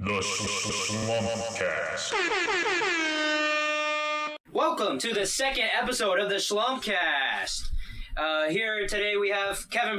The Shlumpedcast. Welcome to the second episode of the Shlumpedcast. Here today we have Kevin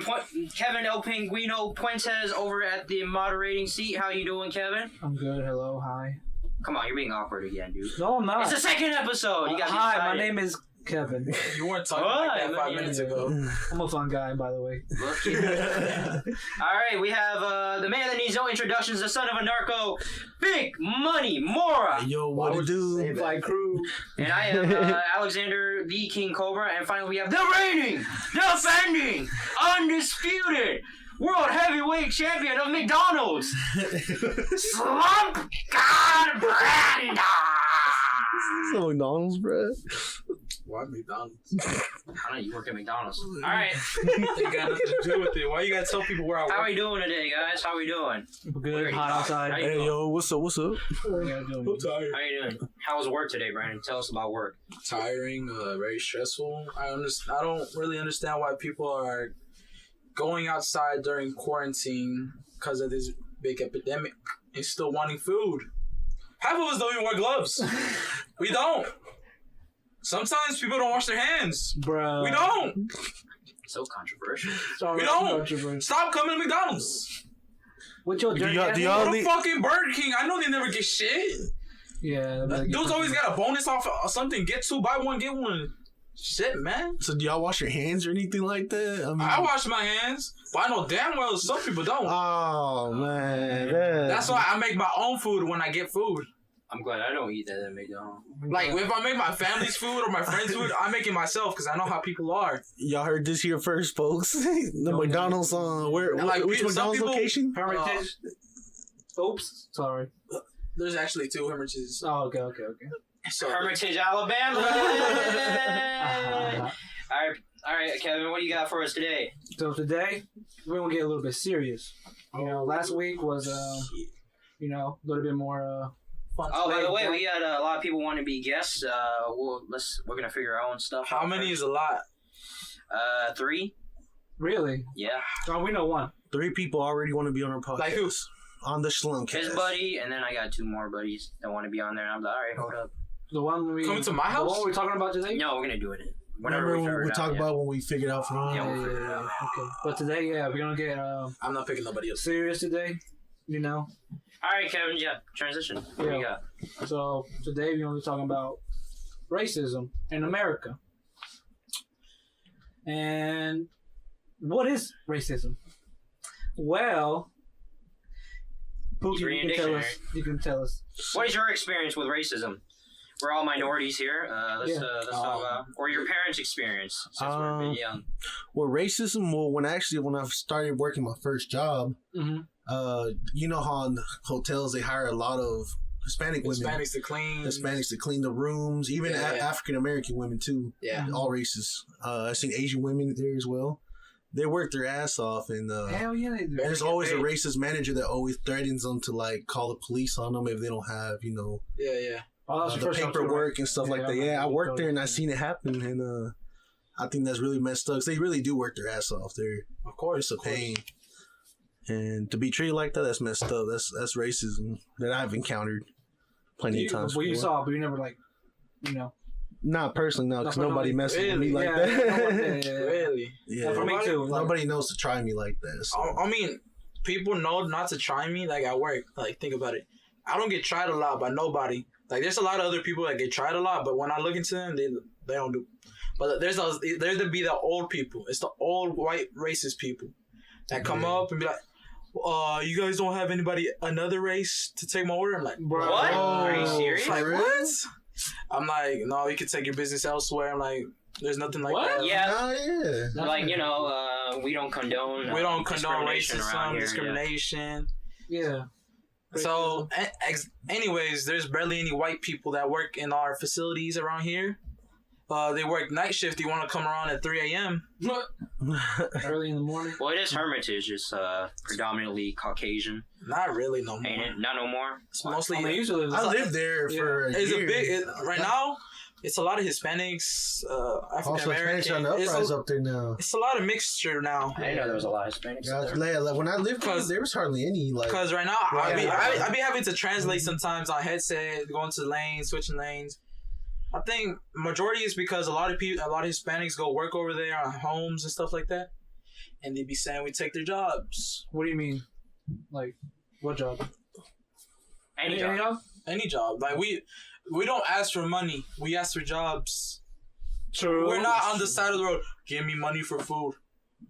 El Pinguino Puentes over at the moderating seat. How you doing, Kevin? I'm good. Hello. Hi. Come on, you're being awkward again, dude. No, I'm not. It's the second episode. You got Hi, my name is Kevin. You weren't talking like that 5 minutes ago. I'm a fun guy, by the way. Look at Alright, we have the man that needs no introductions, the son of a narco, Big Money Mora. Yo, what to do? My crew. And I am Alexander the King Cobra. And finally we have the reigning, defending, undisputed World Heavyweight Champion of McDonald's, Slump God Branda. This is McDonald's, bro. Why McDonald's? I don't know, you work at McDonald's. Alright. They got nothing to do with it. Why you gotta tell people where I work? How are we doing today, guys? How are we doing? Good. Hot outside. How you Hey, doing? yo, what's up? What's up? What you doing? I'm tired. How you doing? How was work today, Brandon? Tell us about work. Tiring, very stressful. I don't really understand why people are going outside during quarantine because of this big epidemic and still wanting food. Half of us don't even wear gloves. We don't. Sometimes people don't wash their hands. Bro. We don't. So controversial. We don't. Stop coming to McDonald's. What's your dirty ass? do y'all Go to leave- fucking Burger King. I know they never get shit. Yeah. Dudes always got a bonus off of something. Get two, buy one, get one. Shit, man. So do y'all wash your hands or anything like that? I mean, I wash my hands, but I know damn well some people don't. Oh man, That's why I make my own food when I get food. I'm glad I don't eat that at McDonald's. Like, if I make my family's food or my friend's food, I make it myself because I know how people are. y'all heard this here first, folks. The McDonald's which some McDonald's people- location? Hermitage. Oops. Sorry. There's actually two Hermitages. Oh, okay. So, Hermitage, Alabama. All right, Kevin, what do you got for us today? So today, we're going to get a little bit serious. You know, last week was, a little bit more fun. Oh, by the way, we had a lot of people want to be guests. We're gonna figure our own stuff. how out many first. is a lot? 3. Really? Yeah. Oh, we know one. 3 people already want to be on our podcast. Like who? On the His Shlumpedcast. buddy, and then I got 2 more buddies that want to be on there. And I'm like, all right, hold up. The one we... Coming to my The house? one we're talking about today? No, we're gonna do it whenever Remember we when figure we it talked out. about when we figured out from Yeah, we'll figure it out. Okay. But today, we're going to get I'm not picking nobody else. serious today. You know? All right, Kevin. Yeah, transition. What do you got? So today we're going to be talking about racism in America. And what is racism? Well, Pookie, you can tell us. What is your experience with racism? We're all minorities here. Let's talk about, or your parents' experience since we're a bit young. Well, racism. Well, when I started working my first job, Mm-hmm. you know how in hotels they hire a lot of Hispanic women. Hispanics to clean the rooms, even African American women too. Yeah. All races. I've seen Asian women there as well. They work their ass off, and Hell yeah, they do. there's always a racist manager that always threatens them to like call the police on them if they don't have Yeah. Oh, that's the your first job too, paperwork right? and stuff like that. Yeah, Yeah, I you worked told there me. and I seen it happen, and I think that's really messed up. 'Cause they really do work their ass off there. Of course. It's a pain. And to be treated like that, that's messed up. That's racism that I've encountered plenty of times. Well, you before. saw, but you never Not personally, no, because Not nobody personally. messes with me Really? like yeah, that. yeah. Really? Yeah, For me too. Like, nobody knows to try me like that. So. I mean, people know not to try me. Like at work, like think about it. I don't get tried a lot by nobody. Like there's a lot of other people that get tried a lot, but when I look into them, they don't do. But there's to be the old people. It's the old white racist people that come up and be like, you guys don't have another race to take my order? I'm like, Bro. What? Are you serious? Like, what? I'm like, no, you can take your business elsewhere. I'm like, there's nothing like What? that. Yeah. Oh, yeah. Like, we don't condone We don't condone discrimination around racism, here, discrimination. Yeah. So, anyways, there's barely any white people that work in our facilities around here. They work night shift. You want to come around at 3 a.m. Early in the morning. Well, it is Hermitage. It's predominantly Caucasian. Not really no more. Ain't it? Not no more. It's mostly. I mean, usually I lived there for a It's year. right now. it's a lot of Hispanics, African Also, Spanish on the American. uprise up there now. It's a lot of mixture now. I didn't know there was a lot of Hispanics. Yeah, there. like, when I lived there, there was hardly any. Like, Because right now, Yeah. I be having to translate sometimes on headset, going to lanes, switching lanes. I think majority is because a lot of Hispanics go work over there on homes and stuff like that, and they be saying we take their jobs. What do you mean? Like, what job? Any job. Any job. Like we don't ask for money. We ask for jobs. True. We're not on the side of the road. Give me money for food.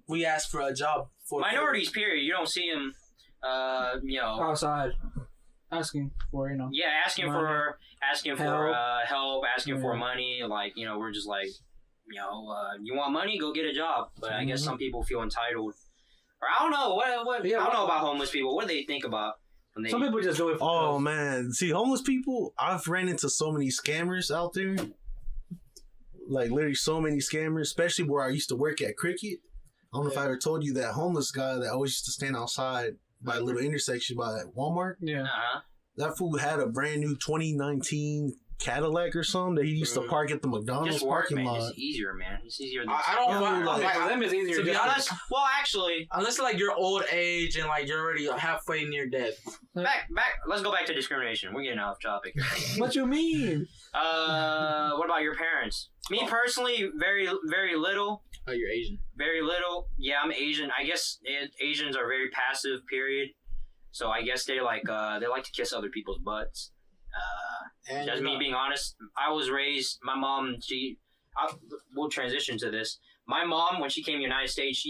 We ask for a job. For Minorities, period. You don't see them, outside, asking for asking money. for help, asking for Yeah. money. Like, we're just like, you want money? Go get a job. But I guess some people feel entitled. Or I don't know. What Yeah, I don't know about homeless people. What do they think about when they... Some people just do it for oh man, see, homeless people. I've ran into so many scammers out there. Like literally, so many scammers, especially where I used to work at Cricket. I don't know if I ever told you that homeless guy that always used to stand outside by a little intersection by Walmart. Yeah. Uh-huh. That fool had a brand new 2019 Cadillac or something that he used to park at the McDonald's Just work, parking man. lot. It's easier, man. It's easier than... I don't find like, For them, it's easier. to be just- honest, Actually, unless like you're old age and like you're already halfway near death. back. Let's go back to discrimination. We're getting off topic. What you mean? What about your parents? Me personally, very, very little. Oh, you're Asian. Very little. Yeah, I'm Asian. I guess Asians are very passive. Period. So I guess they like to kiss other people's butts. And Just me being honest. I was raised. My mom. We'll transition to this. My mom, when she came to the United States,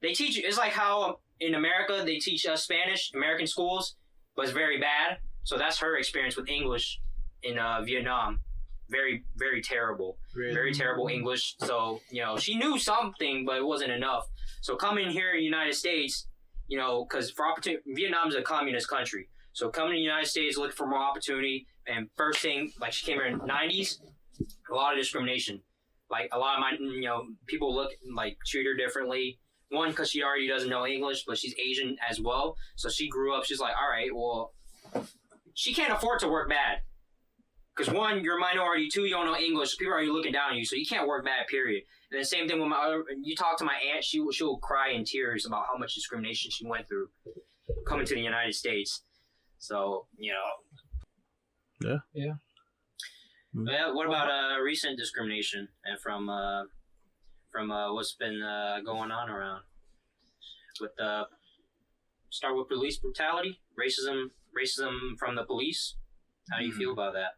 they teach. It's like how in America they teach us Spanish, American schools, but it's very bad. So that's her experience with English in Vietnam. Very, very terrible. Really? Very terrible English. So, she knew something, but it wasn't enough. So coming here in the United States, because for opportunity, Vietnam's a communist country. So coming to the United States, looking for more opportunity. And first thing, like she came here in the 90s, a lot of discrimination. Like a lot of my, people treat her differently. One, because she already doesn't know English, but she's Asian as well. So she grew up, she's like, all right, well, she can't afford to work bad. Because one, you're a minority. Two, you don't know English. People are already looking down on you, so you can't work bad, period. And the same thing with you talk to my aunt, she'll cry in tears about how much discrimination she went through coming to the United States. So, Yeah. Yeah. Yeah, what about recent discrimination and from what's been going on around with start with police brutality, racism from the police? How do you feel about that?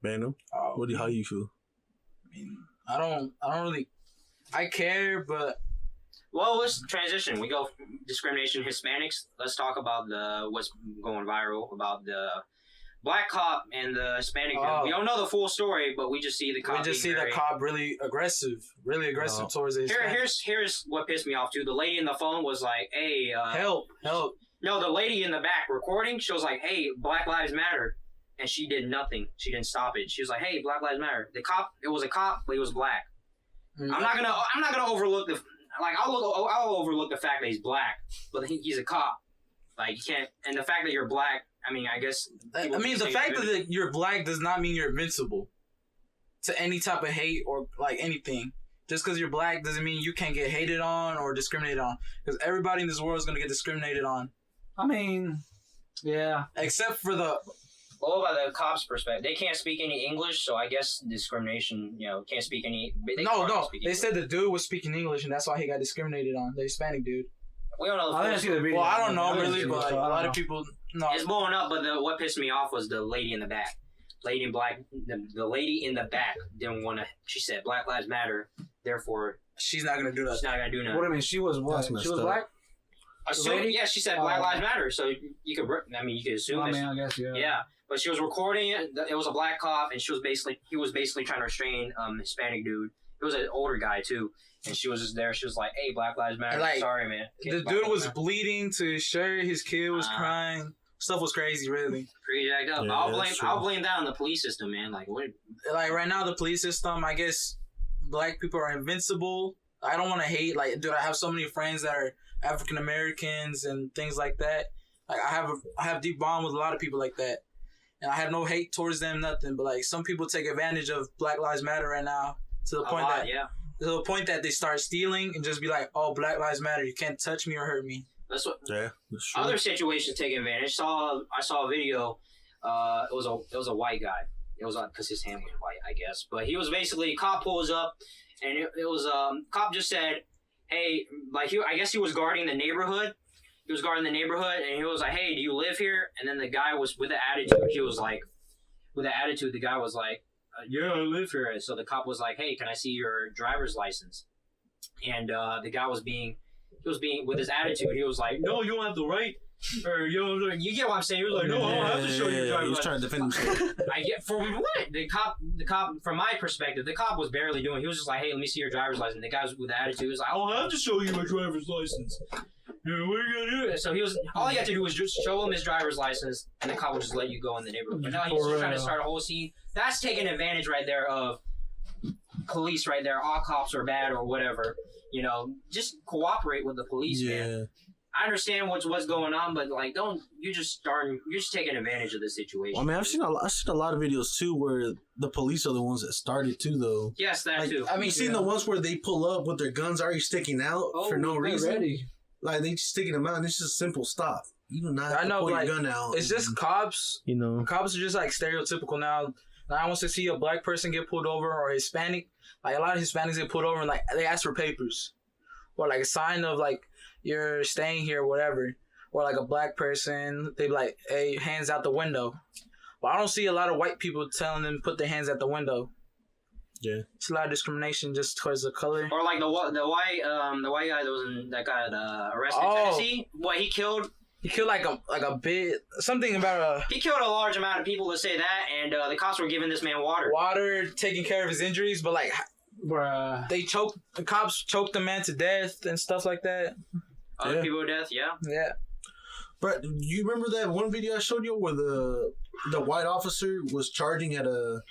Random. How do you feel? I mean, I don't really. I care, but Well, let's transition. We go discrimination Hispanics. Let's talk about what's going viral about the black cop and the Hispanic dude. We don't know the full story, but we just see the cop. we just see the cop really aggressive towards the Hispanics. Here's what pissed me off too. The lady in the phone was like, "Hey, help!" No, the lady in the back recording, she was like, "Hey, Black Lives Matter," and she did nothing. She didn't stop it. She was like, "Hey, Black Lives Matter." The cop, it was a cop, but he was black. Mm-hmm. I'm not gonna overlook I'll overlook the fact that he's black, but he's a cop. Like, you can't, and the fact that you're black. I mean, I guess. I mean, the fact that you're black does not mean you're invincible to any type of hate or like anything. Just because you're black doesn't mean you can't get hated on or discriminated on. Because everybody in this world is gonna get discriminated on. I mean, yeah. Except for the. Well, by the cops' perspective, they can't speak any English, so I guess discrimination. Can't speak any. They said the dude was speaking English, and that's why he got discriminated on. The Hispanic dude. We don't know. I didn't see the video. Well, I don't know really, but but a lot of people. No, It's blowing up, but what pissed me off was the lady in the back. Lady in black. The lady in the back didn't want to. She said, "Black Lives Matter." Therefore, she's not gonna do that. she's not gonna do nothing. What do you mean? She was what? That's She was messed black? Yeah, she said Black Lives Matter, so you could assume. I mean, I guess yeah. Yeah, but she was recording it. It was a black cop, and he was basically trying to restrain Hispanic dude. He was an older guy too, and she was just there. She was like, "Hey, Black Lives Matter." Like, sorry, man. The dude was bleeding to his shirt. His kid was crying. Stuff was crazy, really. Pretty jacked up. Yeah, I'll blame that on the police system, man. Like what? Like right now, the police system. I guess black people are invincible. I don't want to hate. Like, dude, I have so many friends that are African Americans and things like that. Like, I have deep bond with a lot of people like that. and I have no hate towards them, nothing. But like some people take advantage of Black Lives Matter right now to the point that they start stealing and just be like, "Oh, Black Lives Matter, you can't touch me or hurt me." That's what. Yeah, that's true. Other situations take advantage. I saw a video. It was a white guy. It was because his hand was white, I guess. But he was basically, cop pulls up, and it was cop just said, "Hey," like I guess he was guarding the neighborhood. He was guarding the neighborhood, and he was like, "Hey, do you live here?" And then the guy was with an attitude. He was like, with an attitude, the guy was like, "Yeah, I live here." And so the cop was like, "Hey, can I see your driver's license?" And the guy was being with his attitude. He was like, "No, you don't have the right." Or you get what I'm saying? He was like, "No, I don't have to show you your driver's license." He was trying to defend himself. I get for what? The cop. From my perspective, the cop was barely doing. He was just like, "Hey, let me see your driver's license." The guy was with attitude. He was like, "I don't have to show you my driver's license." What are you gonna do? So all he had to do was just show him his driver's license, and the cop would just let you go in the neighborhood. But now he's just trying to start a whole scene. That's taking advantage right there of police. Right there, all cops are bad or whatever. Just cooperate with the police, man. I understand what's going on, but like, you're just taking advantage of the situation. Well, I mean, I've seen a lot of videos too where the police are the ones that started too, though. Yes, that too. I mean, you've seen the ones where they pull up with their guns already sticking out for no reason. Ready. Like they just sticking them out, and it's just a simple stop. You do not have to pull your gun out. It's just cops. Cops are just like stereotypical now. I want to see a black person get pulled over or Hispanic. Like a lot of Hispanics get pulled over and like they ask for papers or like a sign of like you're staying here or whatever. Or like a black person, they be like, "Hey, hands out the window." But I don't see a lot of white people telling them put their hands out the window. Yeah, it's a lot of discrimination just towards the color. Or like the white guy that got arrested in Tennessee. What he killed? He killed like a bit something about He killed a large amount of people. To say that, and the cops were giving this man water, taking care of his injuries, but like, bruh, the cops choked the man to death and stuff like that. Other people to death, yeah. But you remember that one video I showed you where the white officer was charging at a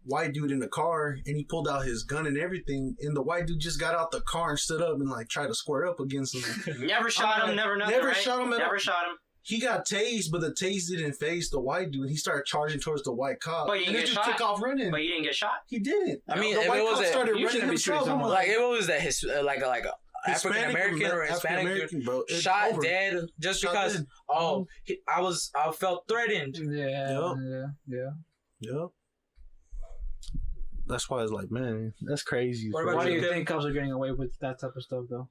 white dude in the car, and he pulled out his gun and everything, and the white dude just got out the car and stood up and like tried to square up against him. Never shot him, never nothing. Never right? shot him at all. Never shot him. He got tased, but the tase didn't phase the white dude. He started charging towards the white cop. But he didn't get shot. Took off running. But he didn't get shot. He didn't. I mean, the if white it was cop started running himself. Like if it was that like a African American or Hispanic dude shot dead just because I felt threatened. Yeah. That's why it's like, man, that's crazy. Why do you think cops are getting away with that type of stuff though?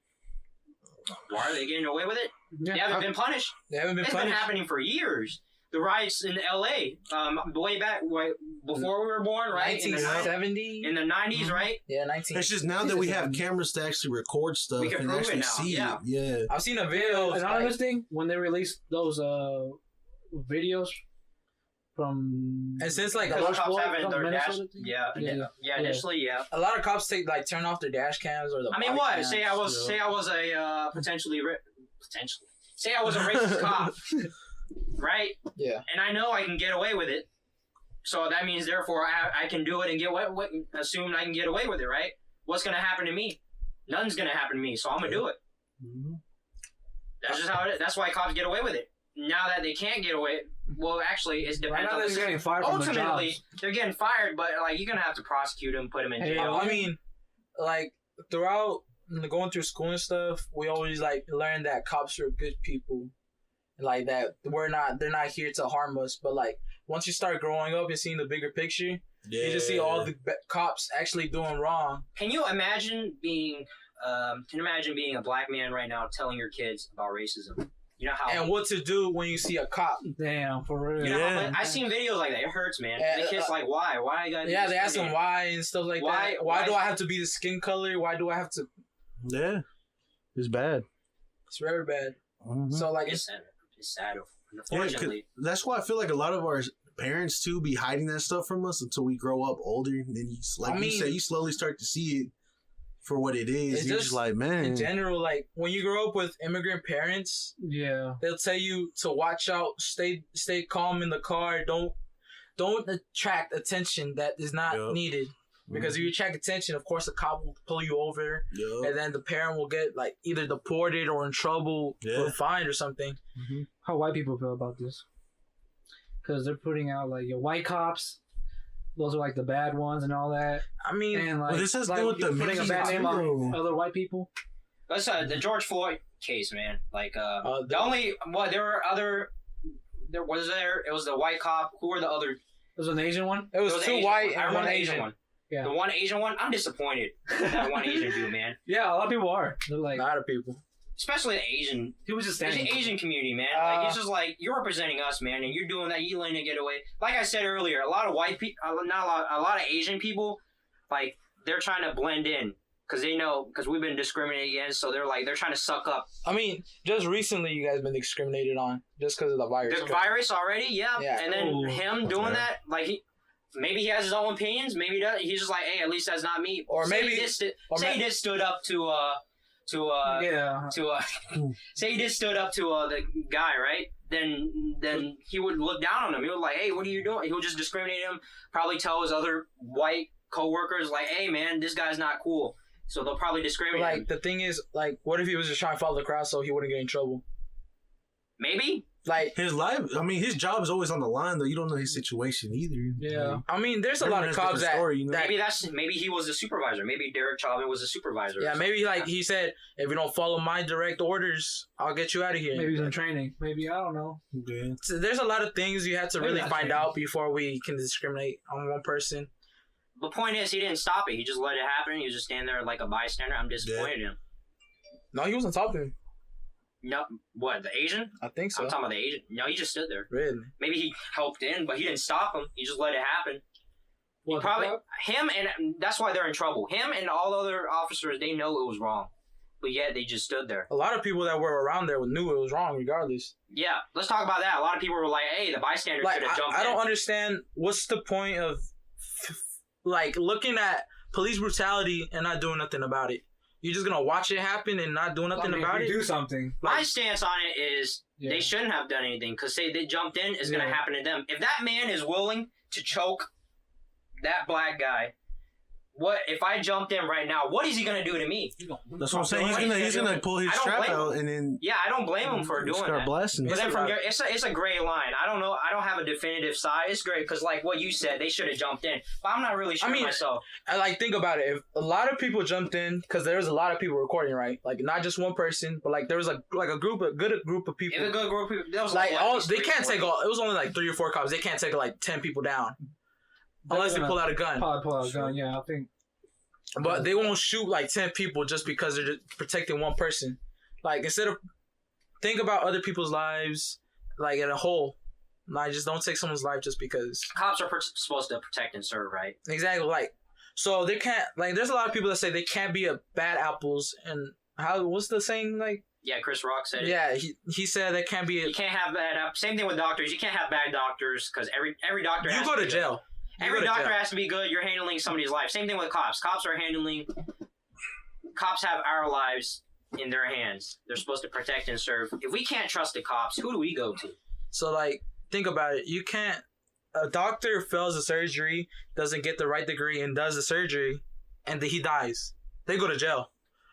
Why are they getting away with it? They haven't been punished. It's been happening for years. The riots in L.A. Way back, before we were born, right? 1970? In the 90s, right? Yeah, 1970. It's just now that we have cameras to actually record stuff and actually see it. Yeah. I've seen a video. Another thing, when they released those videos from... And since like... cops having their dash... Initially, yeah. A lot of cops turn off their dash cams or the... I mean, what? Say I was a Say I was a racist cop. Right? Yeah. And I know I can get away with it. So that means, therefore, I can do it and assume I can get away with it, right? What's going to happen to me? Nothing's going to happen to me, so I'm going to do it. Mm-hmm. That's just how it is. That's why cops get away with it. Now that they can't get away, well, actually, it depends on the getting fired from ultimately, they're getting fired, but like you're going to have to prosecute them, put them in jail. I mean, like, throughout going through school and stuff, we always, like, learn that cops are good people. Like that, they're not here to harm us. But like, once you start growing up and seeing the bigger picture, you just see all the cops actually doing wrong. Can you imagine being a black man right now telling your kids about racism? You know how and what to do when you see a cop? Damn, for real. You know I've seen videos like that. It hurts, man. The kids like, why? Why I got? Yeah, they ask them why and stuff like that. Why do I have to be the skin color? Why do I have to? Yeah, it's bad. It's very bad. Mm-hmm. So like it's sad, unfortunately. That's why I feel like a lot of our parents too be hiding that stuff from us until we grow up older. And then you say, you slowly start to see it for what it is. You're just like, man. In general, like when you grow up with immigrant parents, they'll tell you to watch out, stay calm in the car, don't attract attention that is not needed. Because if you attract attention, of course, the cop will pull you over, and then the parent will get like either deported or in trouble or fined or something. Mm-hmm. How white people feel about this? because they're putting out like your white cops. Those are like the bad ones and all that. I mean, And like, this has to like do with the putting a media bad name too. on other white people. That's the George Floyd case, man. Like the only there were other. There was it was the white cop. Who were the other? There's an Asian one. it was There 2 Asian white one. I and remember one the Asian. one. Yeah. The one Asian one. I'm disappointed. in that one Asian dude, man. Yeah, a lot of people are. They're like, A lot of people. Especially the Asian. he was just The standing. Asian community, man. Like it's just like you're representing us, man, and you're doing that. You letting it get away. Like I said earlier, a lot of white people, not a lot, a lot of Asian people, like they're trying to blend in because they know because we've been discriminated against. So they're trying to suck up. I mean, just recently you guys been discriminated on just because of the virus. The virus already, yeah. Yeah. And then Ooh, him doing bad. that, like maybe he has his own opinions. Maybe he does. He's just like, hey, at least that's not me. Or Say maybe- he just, or say he ma- just stood up to Yeah. say he just stood up to the guy, right? Then he would look down on him. He would like, hey, what are you doing? He would just discriminate him. Probably tell his other white coworkers like, hey, man, this guy's not cool. So they'll probably discriminate him. Like the thing is, like, what if he was just trying to follow the crowd so he wouldn't get in trouble? Maybe. Like, His life, I mean, his job is always on the line, though. You don't know his situation either. Yeah. I mean, there's a lot of Everyone has cops different that, story, you know? that Maybe he was the supervisor. Maybe Derek Chauvin was the supervisor. yeah, maybe like he said, if you don't follow my direct orders, I'll get you out of here. Maybe he's in training. Maybe, I don't know. Yeah. So there's a lot of things you have to Maybe really not find training. out before we can discriminate on one person. The point is, he didn't stop it. He just let it happen. He was just standing there like a bystander. I'm disappointed in him. No, he wasn't talking. No, what, the Asian? I think so. I'm talking about the Asian. No, he just stood there. Really? Maybe he helped in, but he didn't stop him. He just let it happen. What, Probably the him, and that's why they're in trouble. Him and all the other officers, they know it was wrong, but yet they just stood there. A lot of people that were around there knew it was wrong, regardless. Yeah, let's talk about that. A lot of people were like, "Hey, the bystander Like, should have jumped I in." don't understand what's the point of like looking at police brutality and not doing nothing about it. You're just gonna watch it happen and not do nothing I mean, about if it. you do something. My stance on it is Yeah. they shouldn't have done anything because say they jumped in, it's gonna Yeah. happen to them. If that man is willing to choke that black guy, what if I jumped in right now? What is he gonna do to me? That's what I'm saying. He's gonna pull his I don't strap blame out him. and then Yeah, I don't blame him for doing start that. blasting. But then from a there, it's a gray line. I don't know. I don't have a definitive side. It's great because, like what you said, they should have jumped in. But I'm not really sure I mean, myself. I like think about it. If a lot of people jumped in, because there was a lot of people recording, right? Like not just one person, but like there was a good group of people. If a good group of people, that was Like what, all, at least they 3 or can't 4 take all. It was only like 3 or 4 cops. They can't take like 10 people down unless they gonna pull out a gun. Probably pull out a gun, yeah, I think. But they won't shoot like 10 people just because they're just protecting one person. Like instead of think about other people's lives, like in a whole. Like just don't take someone's life just because. Cops are supposed to protect and serve, right? Exactly. Like so they can't. Like there's a lot of people that say they can't be a bad apples. And what's the saying like? Yeah, Chris Rock said it. Yeah, he said they can't be. You can't have bad. Same thing with doctors. You can't have bad doctors because every doctor. You has go to be good. jail. You Every go to doctor jail. has to be good. You're handling somebody's life. Same thing with cops. Cops have our lives in their hands. They're supposed to protect and serve. If we can't trust the cops, who do we go to? So like think about it. You can't. A doctor fails a surgery, doesn't get the right degree, and does the surgery, and then he dies. They go to jail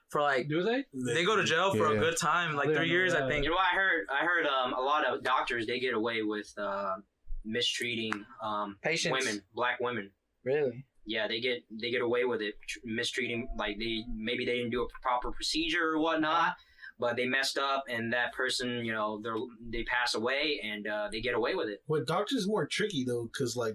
for like. Do they? They go to jail for a Yeah. good time, like I didn't 3 know years, I that. think. You know what I heard? I heard a lot of doctors, they get away with mistreating Patients. women, black women. Really? Yeah, they get away with it, mistreating, like maybe they didn't do a proper procedure or whatnot, but they messed up and that person, you know, they pass away and they get away with it. What doctors more tricky though, because like,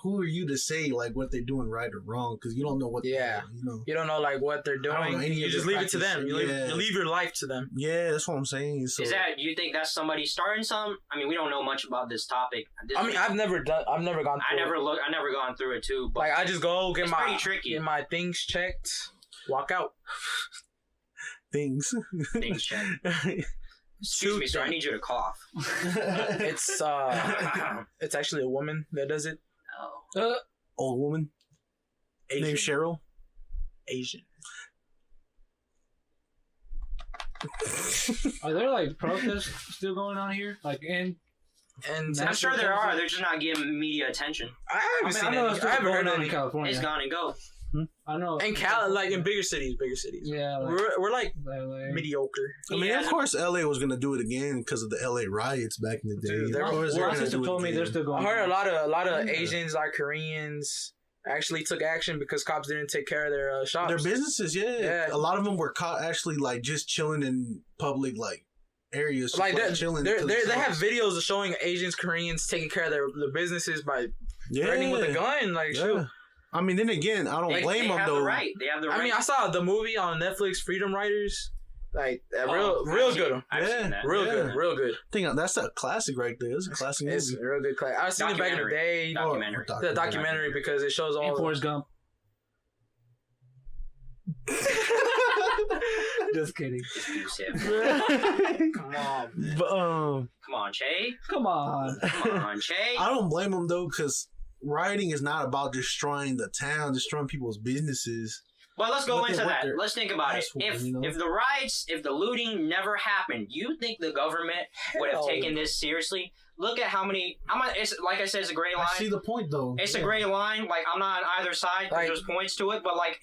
who are you to say like what they're doing right or wrong? Because you don't know what. Yeah. you know. You don't know like what they're I don't know doing. any You of just their leave it to them. You practices. leave, Yeah. you leave your life to them. Yeah, that's what I'm saying. So Is that, you think that's somebody starting some? I mean, we don't know much about this topic. I mean, I've never gone I through never gone through it too, it. but Like I just go it's pretty tricky. get my things checked, walk out. things? things check. Excuse me, sir, I need you to cough. It's it's actually a woman that does it. Oh. Old woman named Asian. Cheryl. Asian. Are there like protests still going on here? Like in And I'm sure there are. They're just not giving media attention. I haven't seen I know any. it's I still haven't going heard on in any. California. It's gone and go. I know. And Cal, like in bigger cities. Yeah, like, We're like LA. mediocre. I mean, of course, LA was gonna do it again because of the LA riots back in the day. Dude, Of course, they're My gonna sister do it told me again. they're still going. I heard a lot of Asians, like Koreans, actually took action because cops didn't take care of their shops. Their businesses, Yeah. A lot of them were caught actually like just chilling in public like areas, just, Like chilling. they to have themselves. videos of showing Asians, Koreans taking care of their businesses by threatening with a gun. Like, shoot. I mean, then again, I don't blame them They have though. the right. They have the right. I mean, I saw the movie on Netflix, Freedom Riders. Like, real good. I've seen that. Real good. I think that's a classic right there. It's a classic movie. It's a real good class. I've seen it back in the day. Documentary. The documentary because it shows all. And Forrest Gump. Just kidding. Come on, man. But Come on, Che. Come on. Come on, Che. I don't blame them though, because rioting is not about destroying the town, destroying people's businesses. Well, let's go What into they're- that. what they're Let's think about it. asshole, If you know? if the riots, if the looting never happened, you think the government would have Hell. taken this seriously? Look at how many. It's like I said, it's a gray line. I see the point though. It's a gray line. Like I'm not on either side. 'Cause Like- there's points to it, but like,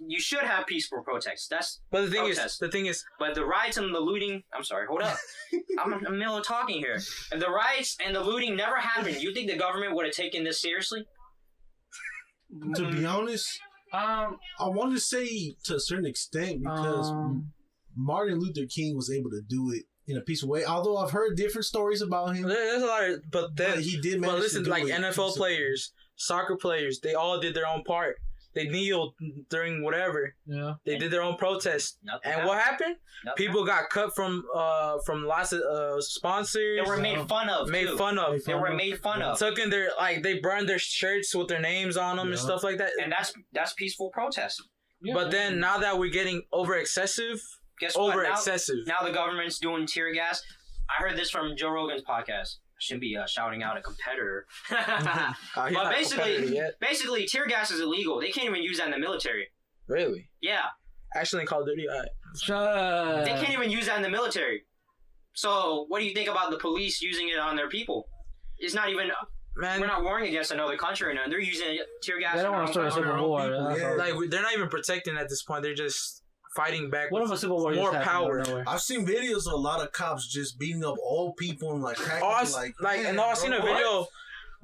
you should have peaceful protests. That's But the protest. thing is, But the riots and the looting. I'm sorry. Hold up. I'm in the middle of talking here. If the riots and the looting never happened, you think the government would have taken this seriously? To be honest, I want to say to a certain extent because Martin Luther King was able to do it in a peaceful way. Although I've heard different stories about him, there's a lot of, but he did. But manage listen, to do like it NFL peacefully. players, soccer players, they all did their own part. They kneeled during whatever. Yeah. They did their own protest. Nothing And what happened? Nothing People got cut from lots of sponsors. They were made fun of. Made too. fun of. They were made fun of. Took in their they burned their shirts with their names on them and Yeah. stuff like that. And that's peaceful protest. But then now that we're getting over excessive, Guess what? excessive. Now the government's doing tear gas. I heard this from Joe Rogan's podcast. I shouldn't be shouting out a competitor. He's But not competitive yet. basically, tear gas is illegal. They can't even use that in the military. Really? Yeah, Actually, in Call of Duty, they can't even use that in the military. So, what do you think about the police using it on their people? It's not even. man, We're not warring against another country, and they're using tear gas. They don't want to start a on civil their own war. people, That's yeah. all. like they're not even protecting at this point. They're just fighting back. What with if a civil war more just happened out of power? nowhere? I've seen videos of a lot of cops just beating up old people and like cracking Oh, I've seen a bro, video.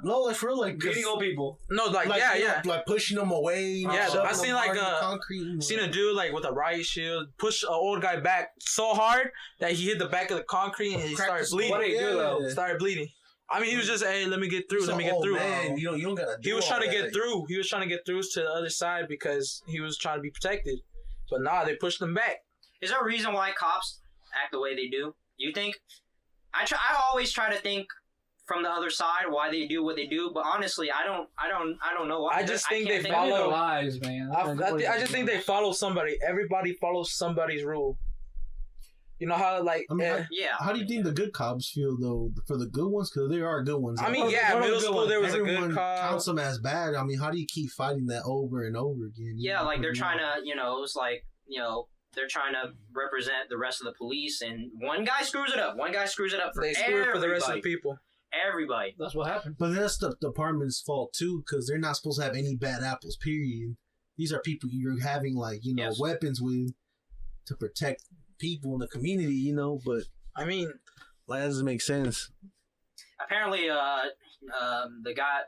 No, like for real, like Beating old people. No, like you know, yeah. like pushing them away. Yeah, shoving I seen them like hard in a- concrete. Seen a dude like with a riot shield push an old guy back so hard that he hit the back of the concrete and he Crack started the skull. bleeding. What did he do, though? Started bleeding. I mean, he was just, hey, let me get through. He's Let an me get old through. Man. You don't gotta. Do He was all trying to that. get through. He was trying to get through to the other side because he was trying to be protected. But nah, they pushed him back. Is there a reason why cops act the way they do? You think? I always try to think from the other side why they do what they do, but honestly, I don't know why. I just think can't they Maybe follow- their lives, man. I just think they follow somebody. Everybody follows somebody's rule. You know how like I mean, Yeah. How do you think the good cops feel though for the good ones? Because there are good ones. I mean, What yeah, are the middle good school ones? there was a Everyone good cop. counts them as bad. I mean, how do you keep fighting that over and over again? Yeah, like they're trying to, it's like, they're trying to represent the rest of the police, and one guy screws it up. One guy screws it up for they screw it for the rest of the everybody. people. Everybody. That's what happened. But that's the department's fault too, because they're not supposed to have any bad apples. Period. These are people you're having Yes. weapons with to protect people in the community. But I mean, that doesn't make sense. Apparently, the guy,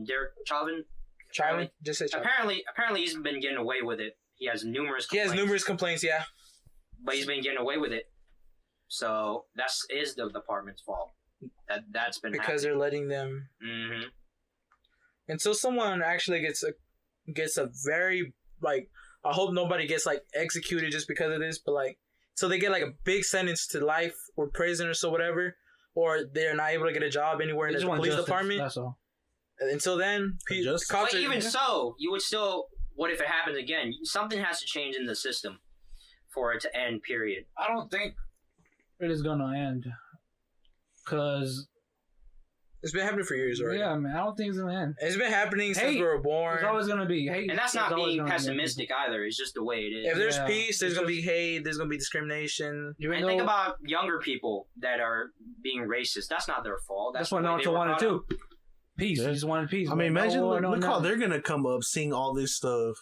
Derek Chauvin. Charlie, just say Charlie. Apparently, he's been getting away with it. He has numerous. He has complaints, numerous complaints. Yeah, but he's been getting away with it. So is the department's fault. That's been because they're letting them. Mm-hmm. Until someone actually gets a very like. I hope nobody gets like executed just because of this, but like, so they get like a big sentence to life or prison or so whatever, or they're not able to get a job anywhere in They the just want police justice, department. That's all. Until then, Justice. cops But are, even so, you would still. What if it happens again? Something has to change in the system for it to end. Period. I don't think it is gonna end. Cause it's been happening for years already. yeah, man, I don't think it's gonna end. It's been happening since Hate. we were born. There's always gonna be hate. And that's not There's always being gonna be pessimistic either. It's just the way it is. If there's Yeah. peace, there's It's gonna just- be hate. There's gonna be discrimination. Even And though, think about younger people that are being racist. That's not their fault. that's the what way they Naruto were wanted brought too. up. peace. Yeah. He just wanted peace. I mean, Like, imagine no war, look no how nothing. they're gonna come up seeing all this stuff.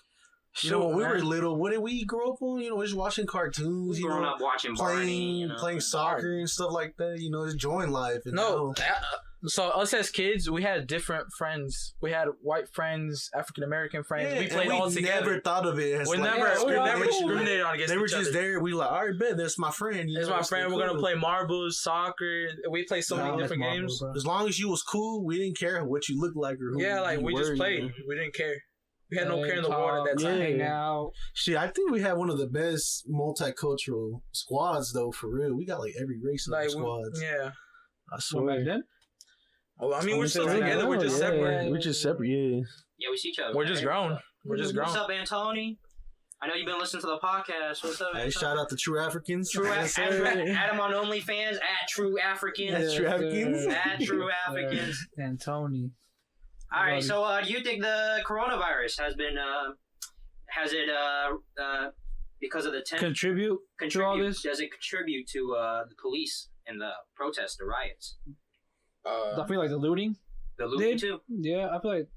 You know, when we were little, what did we grow up on? You know, just watching cartoons. We've You grown know, up watching Barney, playing soccer and stuff like that. You know, enjoying life. And No, so us as kids, we had different friends. We had white friends, African American friends. yeah, we played all together. Never thought of it. As We like, never discriminated on against They were each just other. there. We like, all right, bet that's my friend. It's my friend. We're gonna play marbles, soccer. We play so many different games. As long as you was cool, we didn't care what you looked like or who. Yeah, like you we were, just played. you know? We didn't care. We had no care in the world at that time. Hang out. Shit, I think we had one of the best multicultural squads though. For real, we got like every race in our squads. Yeah. I What, swear. back then? Oh, I mean, we're still right together. now, We're just yeah. separate. We're just separate. Yeah. Yeah, we see each other. We're just grown. We're just grown. What's up, Antony? I know you've been listening to the podcast. What's up, Hey, Antony? shout out to True Africans. True Yes, add sir. him on OnlyFans at True Africans. That's True Africans. At True Africans. And Tony. All right, so do you think the coronavirus has been because of the Contribute to all this? Does it contribute to the police and the protests, the riots, I feel like the looting. the looting Did- too? Yeah, I feel like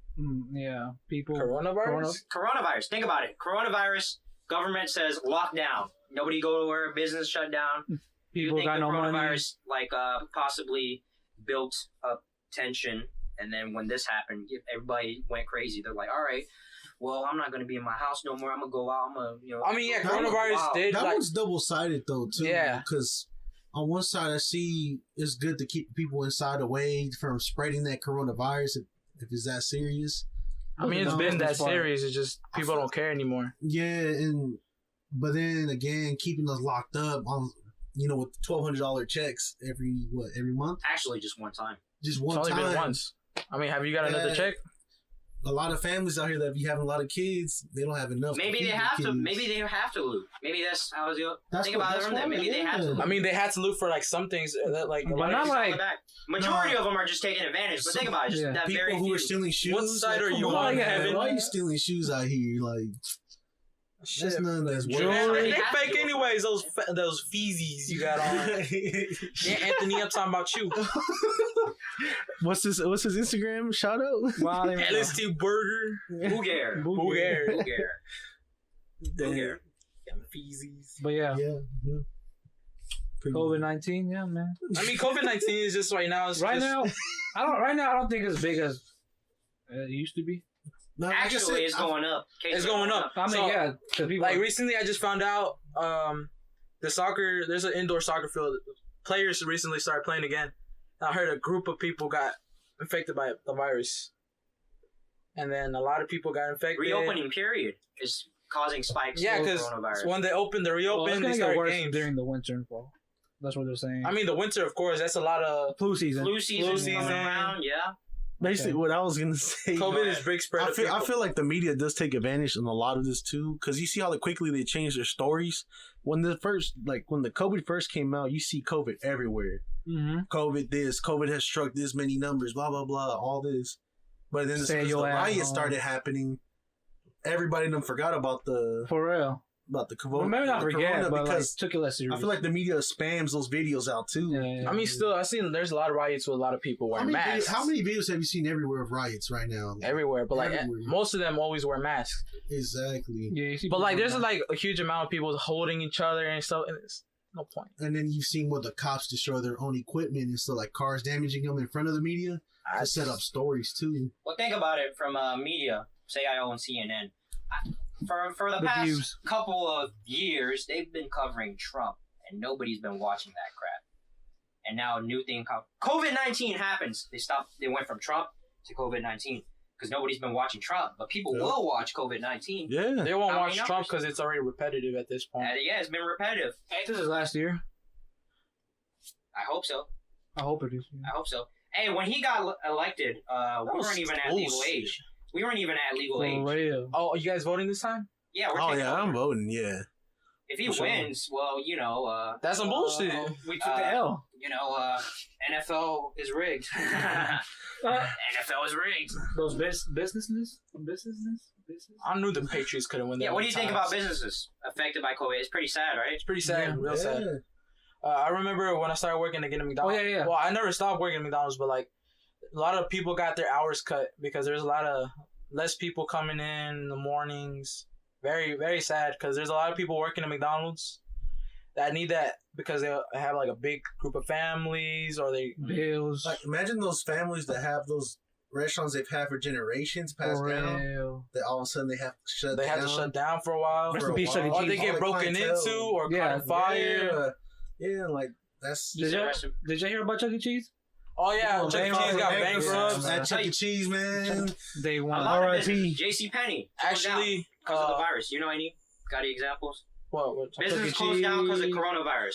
people. Coronavirus? Coronavirus. Think about it. Coronavirus. Government says lockdown. Nobody go to work. Business shut down. People you think got the no money. coronavirus possibly built up tension, and then when this happened, everybody went crazy. They're like, all right, well, I'm not going to be in my house no more. I'm going to go out. I'm going to, I mean, yeah, go coronavirus out. did. That Like, one's double sided though too. Yeah. Because on one side, I see it's good to keep people inside away from spreading that coronavirus if it's that serious. I mean, it's No, been that that's fine. serious. It's just people don't care anymore. Yeah, but then again, keeping us locked up on, with $1,200 checks every month, Actually, just one time. just It's one only time. been once. I mean, have you got another Yeah. check? A lot of families out here that be having a lot of kids, they don't have enough. Maybe to they feed have the to. kids. Maybe they have to loot. Maybe that's how you That's think what- about it that's from there. why, Maybe they have to. yeah. Loot. I mean, they had to look for like some things that like. But like- not It's on like- the back. Majority of them are just taking advantage. But think about it. Just Yeah. that People very who few. are stealing shoes. What side are come you on, Kevin? Why are you stealing shoes out here? Like, Shit. that's none that's Yeah, worth. they They have fake to. anyways. Those feezies you got on. Yeah, Anthony, I'm talking about you. What's his Instagram shout out? Wow, they- LST Burger. Booger. Booger. Booger. Booger. Them feezies. But yeah, Yeah. Pretty COVID-19. Yeah, man. I mean, COVID-19 is just right now. It's Right just, now, I don't think it's as big as it used to be. No, like I Actually, said, it's going up. It's going up. I mean, So, yeah, because people Like recently, I just found out there's an indoor soccer field. Players recently started playing again. I heard a group of people got infected by the virus, and then a lot of people got infected. Reopening period is causing spikes. Yeah, of because coronavirus. when they opened, they well, it's reopened. gonna They get started worse games. during the winter and fall. That's what they're saying. I mean, the winter, of course, that's a lot of flu season. flu season Flu is coming season. around. Yeah. basically what I was gonna say. COVID is big spread. I feel like the media does take advantage in a lot of this too, because you see how quickly they change their stories. When the COVID first came out, you see COVID everywhere. Mm-hmm. COVID has struck this many numbers, blah blah blah, all this. But then as Stay soon as the your ass riots home. started happening, everybody done forgot about the For real. corona. Well, maybe not the forget, corona but like, because took it less serious. I feel like the media spams those videos out too. Yeah. I mean, still, I seen there's a lot of riots with a lot of people wearing masks. How many videos have you seen everywhere of riots right now? everywhere, but like Everywhere. most of them always wear masks. Exactly. Yeah, you see But like, people there's like a huge amount of people holding each other and stuff, and it's no point. And then you've seen where the cops destroy their own equipment and stuff, like cars damaging them in front of the media to set up stories too. Well, think about it from media. Say I own CNN. For the The past views. couple of years, they've been covering Trump, and nobody's been watching that crap. And now a new thing, COVID-19 happens. They went from Trump to COVID-19 because nobody's been watching Trump, but people Yeah. will watch COVID-19. Yeah. They won't How watch many Trump numbers? because it's already repetitive at this point. Yeah, it's been repetitive. Hey, this is last year. I hope so. I hope it is. I hope so. Hey, when he got elected, we was weren't even at legal bullshit. age. We weren't even at legal For age. real. Oh, are you guys voting this time? Yeah, we're Oh taking yeah, over. I'm voting. Yeah. If he For sure. wins, well, That's some bullshit. We took the L. NFL is rigged. NFL is rigged. Those businesses. I knew the Patriots couldn't win that. Yeah, what do many you think times. about businesses affected by COVID? It's pretty sad, right? It's pretty sad, real sad. I remember when I started working again at McDonald's. Oh, yeah. Well, I never stopped working at McDonald's, but like a lot of people got their hours cut because there's a lot of less people coming in the mornings. Very, very sad because there's a lot of people working at McDonald's that need that because they have like a big group of families or they bills. Like, imagine those families that have those restaurants they've had for generations passed down. That all of a sudden they have to shut down. have to shut down for a while. Rest in peace, Chuck E. Or Cheese. they get broken into or caught on fire. Yeah, like that's. Did you hear about Chuck E. Cheese? Oh yeah, Chuck E. Cheese got bankrupt. At Chuck E. Cheese, man. They A want lot of R.I.P. business. JCPenney. Actually, because of the virus. You know any? Got any examples? What? Business closed down because of coronavirus.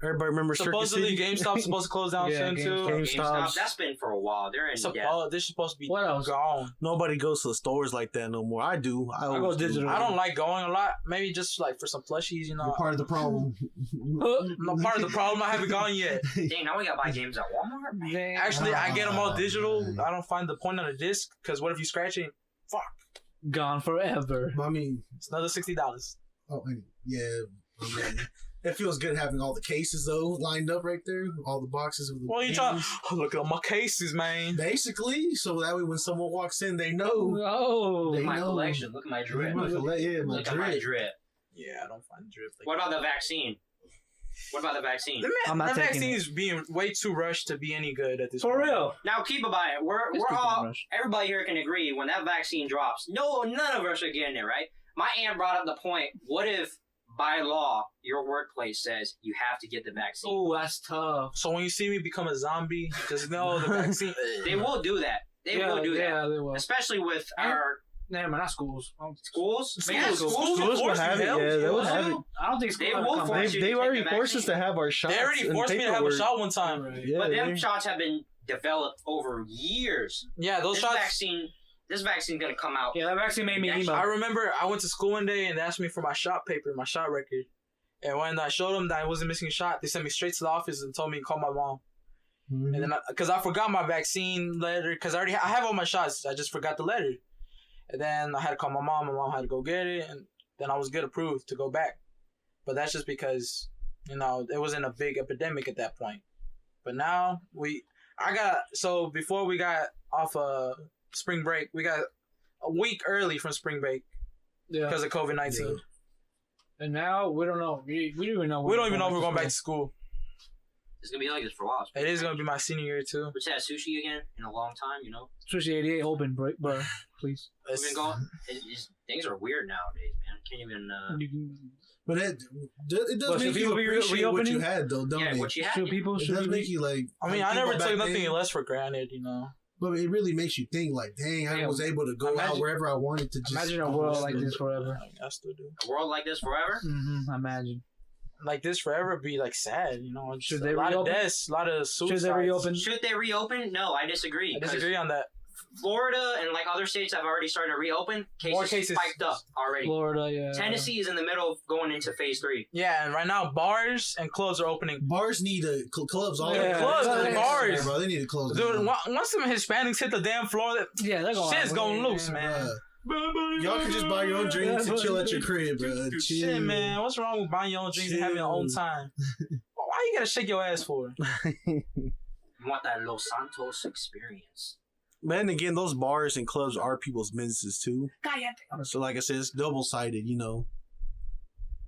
Everybody remember Supposedly GameStop's supposed to close down soon too. GameStop. That's been for a while. They're in debt. They're supposed to be what else? gone. Nobody goes to the stores like that no more. I do. I go digital. I don't like going a lot. Maybe just like for some plushies, you know. You're part of the problem. I'm part of the problem. I haven't gone yet. Dang, now we gotta buy games at Walmart. Dang. Actually, I get them all digital. I don't find the point on a disc because what if you scratch it? Fuck. Gone forever. I mean, It's another $60. oh yeah. I mean, it feels good having all the cases though lined up right there, all the boxes with the. Well, you trying? Look at my cases, man. Basically, so that way when someone walks in, they know. Oh, They My know. collection. Look at my drip. My Look at my drip. drip. Yeah, I don't find drip. What about the vaccine? What about the vaccine? I'm not The taking vaccine it. is being way too rushed to be any good at this For point. real. Now keep about it. We're It's all too much. everybody here can agree when that vaccine drops. No, none of us are getting it, right? My aunt brought up the point. What if by law your workplace says you have to get the vaccine? Oh, that's tough. So when you see me become a zombie, just know the vaccine. They will do that. They will do that. Yeah, they will. Especially with our Nah, man, not schools. schools. Schools will force have you, it. hell, Yeah, they will schools have do. it. I don't think schools They will will come force back. you. They've take already the forced us to vaccine. have our shots. They already and forced me to have a paperwork. shot one time. Yeah, But them they- shots have been developed over years. Yeah, those This shots. vaccine's gonna come out. Yeah, that vaccine made me emo. I remember I went to school one day and they asked me for my shot paper, my shot record. And when I showed them that I wasn't missing a shot, they sent me straight to the office and told me to call my mom. Mhm. And then, because I forgot my vaccine letter, because I have all my shots, I just forgot the letter. And then I had to call my mom had to go get it, and then I was good approved to go back. But that's just because, you know, it wasn't a big epidemic at that point. But now, before we got off spring break, we got a week early from spring break Yeah. because of COVID-19. Yeah. And now we don't know. We don't even know. We don't even know if we're going back to school. It's gonna be like this for a while. It is going to be my senior year, too. Which had sushi again in a long time, you know. Sushi 88 open, bro. Please. We've been going. Things are weird nowadays, man. Can't even. You can- But it does Well, make should you people be appreciate what reopening? you had, though, don't Yeah, it? what you had. Should people? It Should does we- make you like. I mean, I think never about took back nothing then, less for granted, you know. But it really makes you think, like, dang, I Yeah, was able to go out imagine- wherever I wanted to. Just Imagine a world like this forever. I still do. A world like this forever. Imagine. Like this forever be like sad, you know. Should Just they a lot reopen? of deaths, a lot of suicides. Should they reopen? Should they reopen? No, I disagree. I 'cause disagree on that. Florida and like other states have already started to reopen. More Cases cases. spiked up already. Florida, yeah. Tennessee is in the middle of going into phase 3. Yeah, and right now bars and clubs are opening. Bars need clubs all Yeah, clubs over. and bars. Bro, they need to close. Dude, down. once some Hispanics hit the damn floor, that Yeah, they're going. shit's going loose, man. Bruh. Y'all can just buy your own drinks and chill at your crib, bro. Chill. Shit, man. What's wrong with buying your own drinks and having your own time? Why you gotta shake your ass for? You want that Los Santos experience. Man, again, those bars and clubs are people's businesses too. So, like I said, it's double-sided, you know.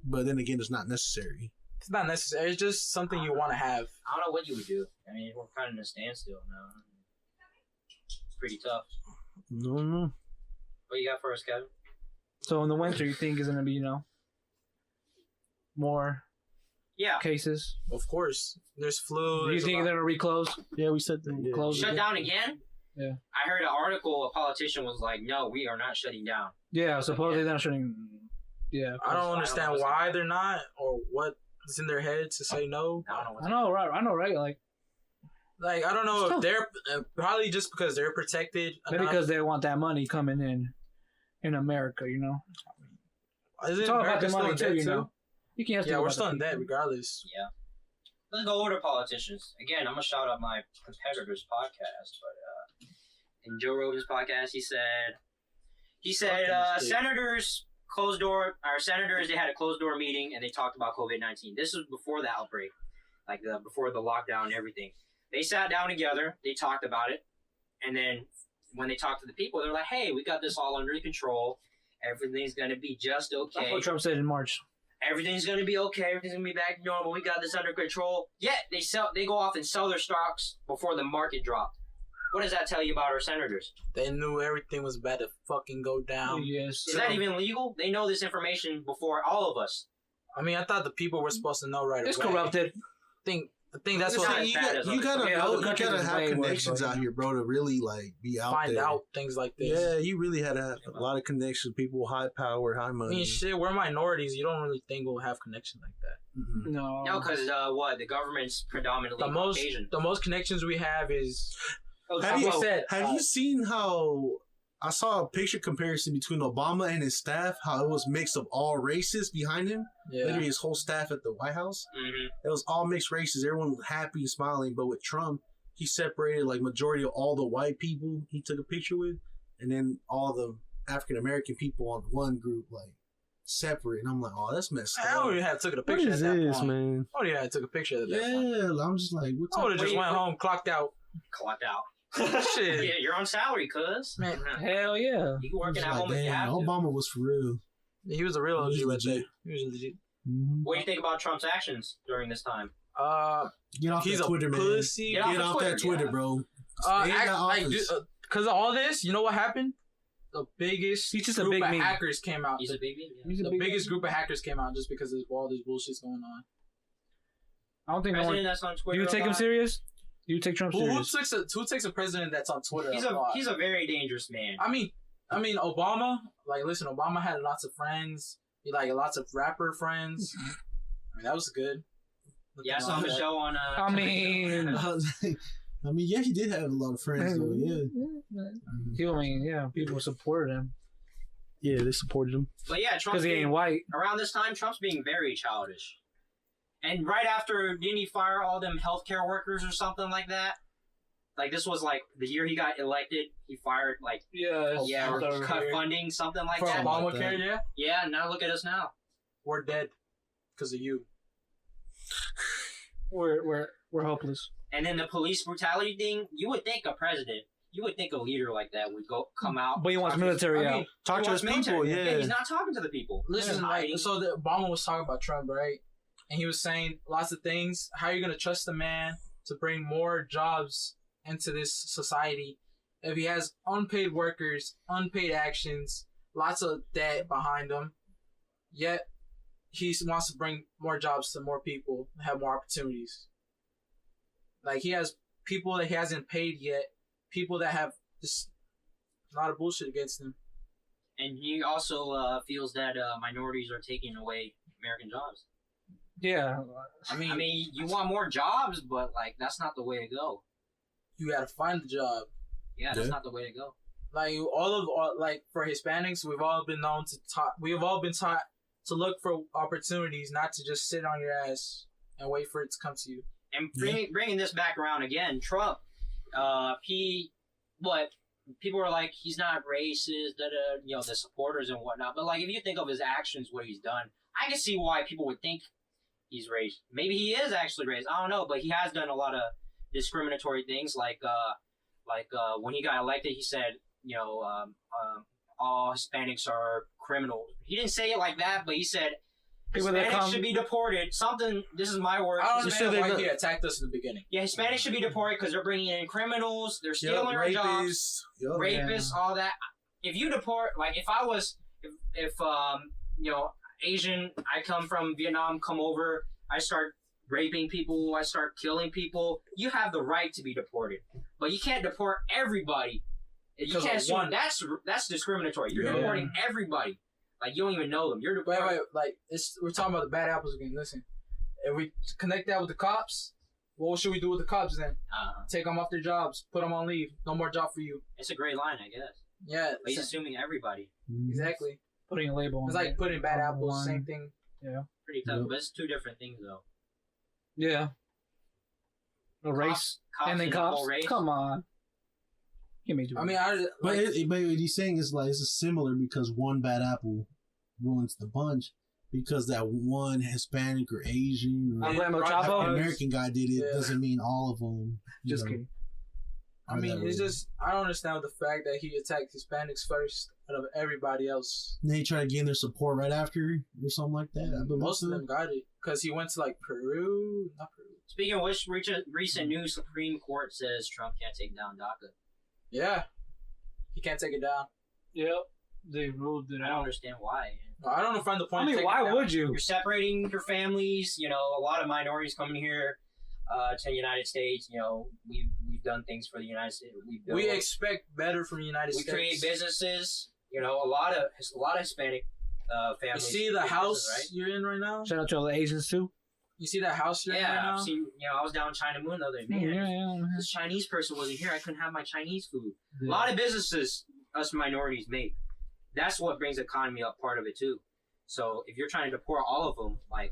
But then again, it's not necessary. It's not necessary. It's just something you want to have. I don't know what you would do. I mean, we're kind of in a standstill now. It's pretty tough. No. What you got for us, Kevin? So in the winter, you think is gonna be more Yeah. cases? Of course, there's flu. Do you there's a think lot- they're gonna reclose? Yeah, we said that. Yeah. Close Shut it? down again? Yeah. I heard an article, a politician was like, no, we are not shutting down. Yeah, supposedly they're not shooting. Yeah, I don't I understand don't know. why they're not, or what is in their head to say no. I don't know what's I know, right? I know, right? Like, I don't know Still. if they're probably just because they're protected. Maybe enough. because they want that money coming in America, you know. Isn't It's all about America the still money in too, debt you know. You can't. Yeah, we're still in debt regardless. Yeah. Let's go over to politicians. Again, I'm going to shout out my competitor's podcast, but in Joe Rogan's podcast, he said Fucking senators they had a closed door meeting and they talked about COVID-19. This was before the outbreak, before the lockdown and everything. They sat down together, they talked about it, And then when they talk to the people, they're like, hey, we got this all under control. Everything's going to be just okay. That's what Trump said in March. Everything's going to be okay. Everything's going to be back to normal. We got this under control. Yet they go off and sell their stocks before the market dropped. What does that tell you about our senators? They knew everything was about to fucking go down. Yes. Is that even legal? They know this information before all of us. I mean, I thought the people were supposed to know right It's away. corrupted. I think that's It's what not you bad got, as you other gotta countries. know, Yeah, other you countries gotta is have way worse, connections but- out here, bro, to really like be out find there. out things like this. Yeah, you really had to have a lot of connections, people, high power, high I money. mean, shit, we're minorities. You don't really think we'll have connections like that. Mm-mm. No. No, because the government's predominantly Caucasian. The most connections we have is Have you, said, have you seen how I saw a picture comparison between Obama and his staff? How it was mixed of all races behind him. yeah. Literally, his whole staff at the White House. Mm-hmm. It was all mixed races. Everyone happy, smiling. But with Trump, he separated like majority of all the white people he took a picture with, and then all the African American people on one group, like separate. And I'm like, oh, that's messed I up. would have took a What picture is at that this, point. man? I would have took a picture at that point. Yeah, I'm just like, what's I up? would have just went home, clocked out. Clocked out. Shit. Yeah, you're on salary, cuz. Man, Hell yeah. You can I'm work just at like, home if you damn, have to. Obama was for real. he was a real He OG was right legit. there. He was legit. Mm-hmm. What do you think about Trump's actions during this time? Get off He's that a Twitter, man. pussy. Get off Get of off that Twitter, Twitter, yeah. bro. Stay in that office. Because of all this, you know what happened? The biggest He's just a group big of meme. hackers came out. He's a baby. Yeah. He's a The big- biggest group of hackers came out just because of all this bullshit's going on. I don't think no President one. that's on Twitter. You take him about- serious? You take Trump Who serious? takes a president that's on Twitter? He's a lot? a very dangerous man. I mean, Obama. Like, listen, Obama had lots of friends. He like lots of rapper friends. I mean, that was good. Yeah, I saw him a show on. I mean, I mean, yeah, he did have a lot of friends, though. Yeah, people supported him yeah, they supported him. But yeah, Trump. because he ain't white. Around this time, Trump's being very childish. And right after, didn't he fire all them healthcare workers or something like that? Like, this was like the year he got elected. He fired like or cut funding, something like For that. Obamacare, yeah, Yeah, now look at us now. we're dead because of you. We're hopeless. And then the police brutality thing. You would think a president, you would think a leader like that would come out. But he wants talk to- military I mean, out. Talk he to wants his people, military. yeah. He's not talking to the people. Listen, He's like, hiding. so Obama was talking about Trump, right? And he was saying lots of things. How are you going to trust a man to bring more jobs into this society if he has unpaid workers, unpaid actions, lots of debt behind him, yet he wants to bring more jobs to more people, have more opportunities. Like, he has people that he hasn't paid yet, people that have just a lot of bullshit against him. And he also feels that minorities are taking away American jobs. Yeah. I mean, You want more jobs, but like that's not the way to go. you got to find the job. Yeah, that's Yeah. not the way to go. Like like for Hispanics, we've all been taught to look for opportunities, not to just sit on your ass and wait for it to come to you. And bringing this back around again, Trump, people are like, he's not racist, the supporters and whatnot. But like, if you think of his actions, what he's done, I can see why people would think he's racist. Maybe he is actually racist. I don't know, but he has done a lot of discriminatory things, like when he got elected, he said, all Hispanics are criminals. He didn't say it like that, but he said People that Hispanics come- should be deported. Something. This is my word. I don't Hispanics- understand why he attacked us in the beginning. Yeah, Hispanics should be deported because they're bringing in criminals. They're stealing our jobs. Yup. Rapists, all that. If you deport, like if I was, if Asian, I come from Vietnam, come over, I start raping people, I start killing people, you have the right to be deported. But you can't deport everybody. You Because can't of assume one. that's discriminatory. You're Yeah. deporting everybody. Like you don't even know them. You're deporting. Wait, like we're talking about the bad apples again. Listen, if we connect that with the cops, what should we do with the cops then? Take them off their jobs, put them on leave, no more job for you. It's a great line, I guess. Yeah, But he's assuming everybody. exactly. Putting a label on It's like it. putting bad On apples, one. same thing. Pretty tough. Yep. But it's two different things, though. Yeah. A race. Cops And then the whole cops. race. Come on. He made you. I mean, But but what he's saying is like it's similar because one bad apple ruins the bunch because that one Hispanic or Asian or I blame El Right, Chapo. African American guy did it Yeah. doesn't mean all of them. Just kidding. I mean, it's just I don't understand the fact that he attacked Hispanics first out of everybody else. And then he tried to gain their support right after or something like that. I believe Most of them got it because he went to like Peru, not Peru. Speaking of which, recent news: Supreme Court says Trump can't take down DACA. Yeah, he can't take it down. Yep, they ruled it I don't out. understand why. I don't find the point. I mean, of why taking it down. would you? You're separating your families. You know, a lot of minorities coming here to the United States. You know, we've done things for the United States. We expect better from the United we States. create businesses. You know, a lot of Hispanic You families. see the create house businesses, right? you're in right now? Shout out to all the Asians too. You see that house you're in right Yeah, now? I've seen. You know, I was down in China Moon the other day. Man, this Chinese person wasn't here. I couldn't have my Chinese food. A lot of businesses us minorities make. That's what brings the economy up. Part of it too. So if you're trying to deport all of them, like,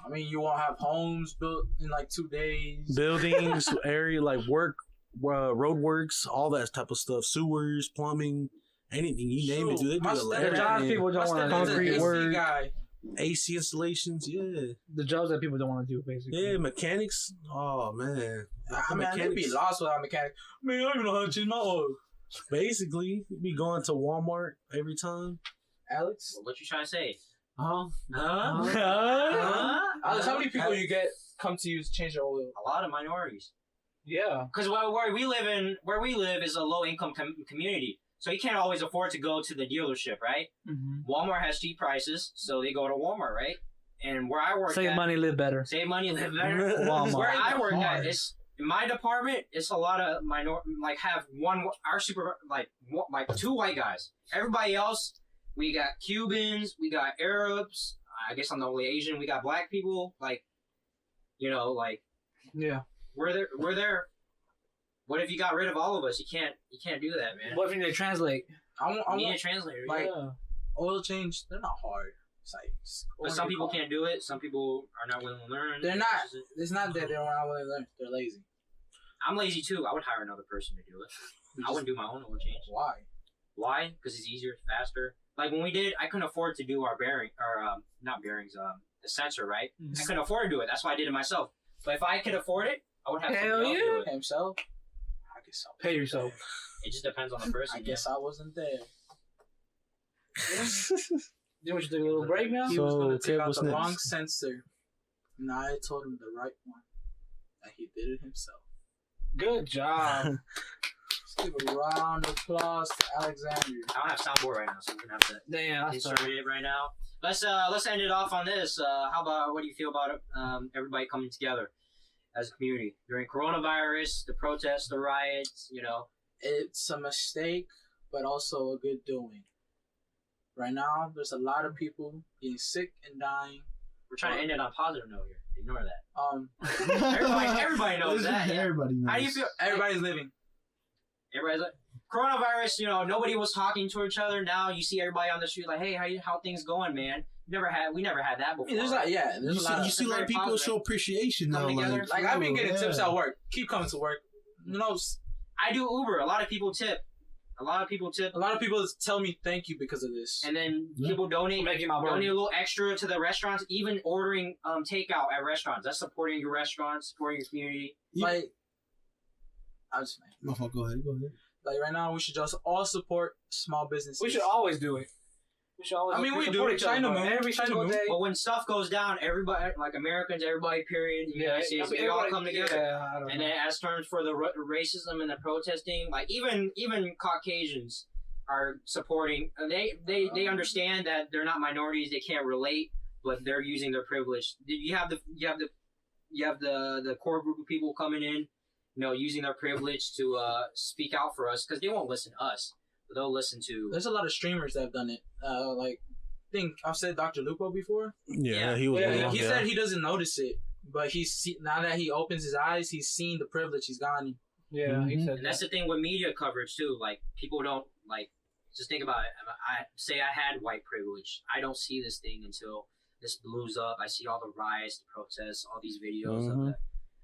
I mean, you won't have homes built in like 2 days. buildings, area like work, road works, all that type of stuff, sewers, plumbing, anything you name it. Do they do My the stepdad- The jobs people don't want to That's concrete AC work. guy. AC installations? Yeah, The jobs that people don't want to do, basically. yeah, mechanics. Oh man, I mean, they'd be lost without a mechanic. Man, I don't even know how to change my oil. Basically, you'd be going to Walmart every time. Alex? what you trying to say? Huh? Alex, how many people you get come to you to change your oil? A lot of minorities. Yeah. Because where we live is a low income community, so you can't always afford to go to the dealership, right? Mm-hmm. Walmart has cheap prices, so they go to Walmart, right? And where I work, Save money, live better. save money, live better. Walmart. Where I work at, it's in my department. It's a lot of have like 2 white guys. Everybody else, we got Cubans, we got Arabs. I guess I'm the only Asian. We got black people. Like, you know, like Yeah. we're there. What if you got rid of all of us? You can't do that, man. What if you need to translate? I You need a want translator. like- Yeah. oil change. They're not hard. It's like, just go But on some your people car. can't do it. Some people are not willing to learn. They're not. This is it. It's not that they're not willing to learn. They're lazy. I'm lazy too. I would hire another person to do it. I wouldn't do my own oil change. Why? Why? Because it's easier, faster. Like when we did, I couldn't afford to do our bearing, or not bearings, the sensor, right? I couldn't afford to do it. That's why I did it myself. But if I could afford it, I would have Hell somebody else yeah. do it. Himself? I guess I Pay yourself. It just depends on the person. I guess I wasn't there. You want you to take a little break now? He was going to So, take Kev, out what's the next? wrong sensor. And I told him the right one. And he did it himself. Good job. Let's give a round of applause to Alexander. I don't have soundboard right now, so we're gonna have to Damn, that's insert it right now. Let's end it off on this. How about what do you feel about it? Everybody coming together as a community during coronavirus, the protests, the riots. You know, It's a mistake, but also a good doing. Right now, there's a lot of people getting sick and dying. we're trying to end it on a positive note here. Ignore that. Everybody, Everybody knows that. Yeah. Everybody knows. How do you feel? everybody's living. Everybody's like, coronavirus, you know, nobody was talking to each other. Now you see everybody on the street like, hey, how things going, man? We never had that before. There's like, yeah, there's You a lot see, of a lot very of people positive. show appreciation now. Come together. like I've been getting yeah. tips at work. Keep coming to work. You know, I do Uber. A lot of people tip. a lot of people tell me thank you because of this. And then Yeah. people donate Making my donate money. a little extra to the restaurants, even ordering takeout at restaurants. That's supporting your restaurant, supporting your community. Like, I just My fault. Go ahead. like right now, we should just all support small businesses. We should always do it. We should always. I mean, we do. support each other, China bro. move. Every China single move. day. But when stuff goes down, everybody, like Americans, everybody, period, the United States, we all come together. Yeah, I don't And know. then as terms for the racism and the protesting, like even Caucasians are supporting. They understand that they're not minorities. They can't relate, but they're using their privilege. You have the core group of people coming in, you know, using their privilege to speak out for us because they won't listen to us, but they'll listen to. There's a lot of streamers that have done it. Like, I think I've said Dr. Lupo before. Yeah, Yeah. he was. Yeah, wrong, He yeah. said he doesn't notice it, but now that he opens his eyes, he's seen the privilege he's gotten. Yeah, he Mhm. said And that's the thing with media coverage too. Like people don't like. Just think about it. I say I had white privilege. I don't see this thing until this blows up. I see all the riots, the protests, all these videos of Mhm. that.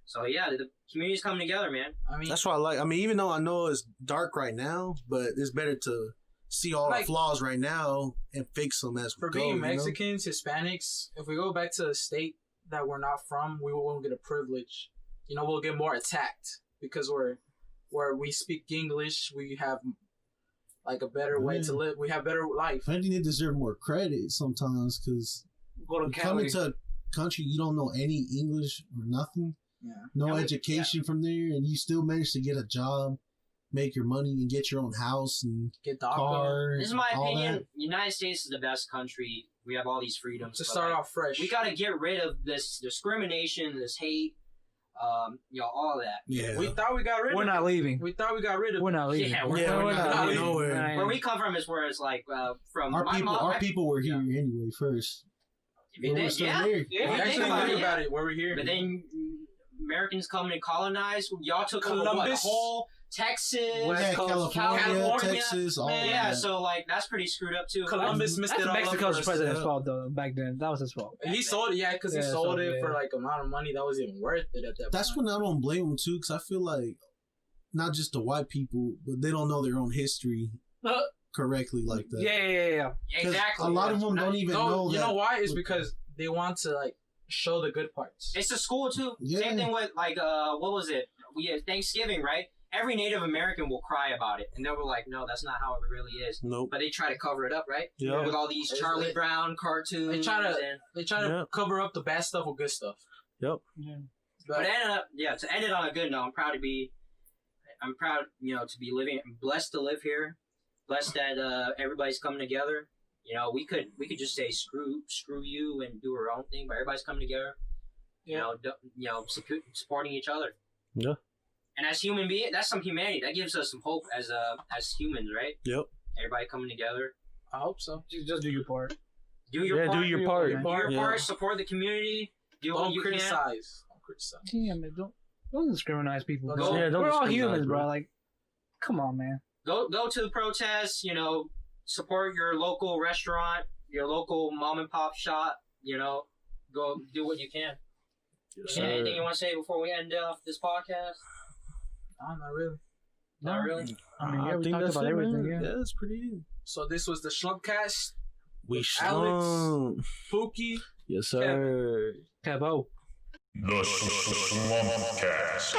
So yeah, the community's coming together, man. I mean, That's why I like. I mean, even though I know it's dark right now, but it's better to see all Like- the flaws right now and fix them as we for go. being you know? Mexicans, Hispanics, if we go back to a state that we're not from, we won't get a privilege. You know, we'll get more attacked because we're where we speak English, we have like a better way to live. We have better life. I think they deserve more credit sometimes because coming to a country you don't know any English or nothing, no education from there, and you still manage to get a job, make your money, and get your own house and Get cars. This is my all opinion. that. United States is the best country. We have all these freedoms. To but, start like, off fresh. we gotta get rid of this discrimination, this hate, all that. Yeah, We thought we got rid We're of not it. leaving. We thought we got rid of We're it. not leaving. Yeah, we're not leaving. nowhere. Where we come from is where it's like from Our my people, mom, our people were here anyway first. If We're they- still yeah, here. yeah, We if you actually think about think it, about it. Where we're here. But then Americans come and colonize. Y'all took over what, Columbus. whole Texas, Yeah, Coast, California, Texas, all yeah, that. so like that's pretty screwed up too. Columbus missed That's it all up Mexico's for us. president's fault though. Back then, that was his fault. He sold it, because he Yeah, sold so, it for yeah. like amount of money that was even worth it at that That's point. when I don't blame them too, because I feel like not just the white people, but they don't know their own history correctly like that. Yeah. 'Cause Exactly. a lot of That's them what don't I- even No, know you that. know why? It's because they want to like show the good parts. It's a school too. Yeah. Same thing with like what was it? We had Thanksgiving, right? Every Native American will cry about it, and they were like, "No, that's not how it really is." Nope. But they try to cover it up, right? Yeah. With all these It's Charlie like- Brown cartoons. They try to and, Yep. cover up the bad stuff with good stuff. Yep. but it ended up, to end it on a good note. I'm proud, to be living, blessed to live here, blessed that everybody's coming together. We could just say screw you and do our own thing, but everybody's coming together. Supporting each other. Yeah. And as human beings, that's some humanity. That gives us some hope as humans, right? Yep. Everybody coming together. I hope so. Just do your part. Do your part. do your part. Do your Yeah. part. Support the community. Do what Don't you criticize. Don't criticize. Yeah, man. Don't discriminate people. Don't- bro. yeah, don't We're all discriminate, humans, bro. bro. Like, come on, man. can. Go to the protests. Support your local restaurant, your local mom and pop shop. Go do what you can. Anything you want to say before we end off this podcast? Not really. Not really. I mean, yeah, I we think talked that's about it, everything. man. Yeah. That's pretty. So this was the Shlumpedcast. We Alex. slump. Pookie. Yes, sir. Cabo. The Shlumpedcast.